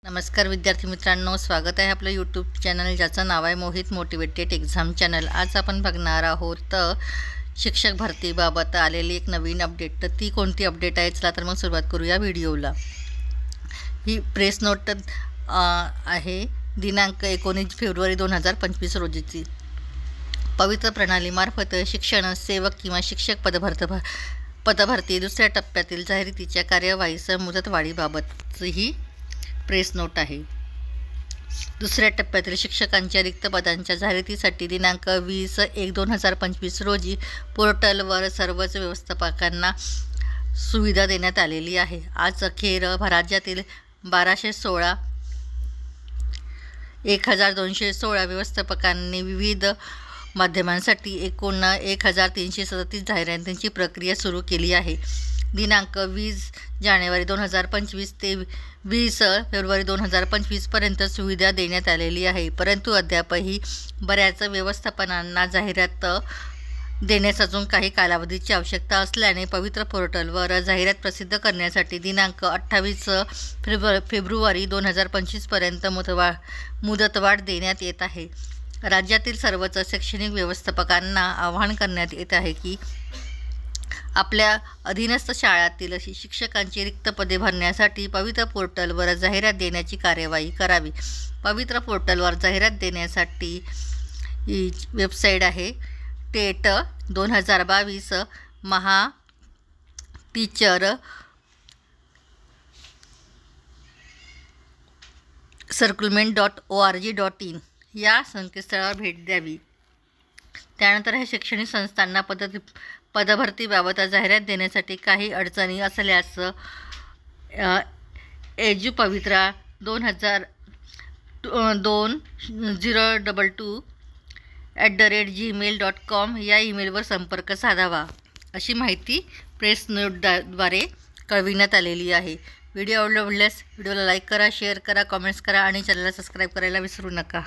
नमस्कार विद्यार्थी मित्रांनो, स्वागत आहे आपलं यूट्यूब चॅनल ज्याचं नाव आहे मोहित मोटिवेटेड एक्झाम चॅनल। आज आपण बघणार आहोत शिक्षक भरतीबाबत आलेली एक नवीन अपडेट। तर ती कोणती अपडेट आहे, चला तर मग सुरुवात करूया व्हिडिओला। ही प्रेस नोट आहे दिनांक 19 फेब्रुवारी 2025 रोजीची। पवित्र प्रणालीमार्फत शिक्षण सेवक किंवा शिक्षक पदभरती दुसऱ्या टप्प्यातील जाहिरातीच्या कार्यवाहीसह मुदतवाढीबाबतची ही प्रेस नोट आहे। दुसऱ्या टप्प्यातील शिक्षकांच्या रिक्त पदांच्या जाहिरातीसाठी दिनांक 20/1/2025 रोजी पोर्टलवर सर्वच व्यवस्थापकांना सुविधा देण्यात आलेली आहे। आज अखेर राज्यातील 1216 व्यवस्थापकांनी विविध माध्यमांसाठी एकूण 1337 जाहिरातींची प्रक्रिया सुरू केली आहे। दिनांक 20 जानेवारी 2025 ते 20 फेब्रुवारी 2025 पर्यंत सुविधा देण्यात आलेली आहे, परंतु अद्यापही बऱ्याच व्यवस्थापनांना जाहिरात देण्यास अजून काही कालावधीची आवश्यकता असल्याने पवित्र पोर्टलवर जाहिरात प्रसिद्ध करण्यासाठी दिनांक 28 फेब्रुवारी 2025 पर्यंत मुदतवाढ देण्यात येत आहे। राज्यातील सर्वच शैक्षणिक व्यवस्थापकांना आवाहन करण्यात येत आहे की आपल्या अधीनस्थ शाळांतील शिक्षकांची रिक्त पदे भरण्यासाठी पवित्र पोर्टलवर जाहिरात देण्याची कार्यवाही करावी। पवित्र पोर्टलवर जाहिरात देण्यासाठी वेबसाईट आहे टेट 2022 महाटीचर circlement.org.in या संकेतस्थळावर भेट द्यावी। त्यानंतर हे शैक्षणिक संस्थांना पदभरतीबाबत जाहिरात देण्यासाठी काही अडचणी असल्यास एज्युपवित्रा 2022@gmail.com या ईमेलवर संपर्क साधावा, अशी माहिती प्रेस नोटद्वारे कळविण्यात आलेली आहे। व्हिडिओ आवडल्यास व्हिडिओला लाईक करा, शेअर करा, कमेंट्स करा आणि चॅनलला सबस्क्राईब करायला विसरू नका।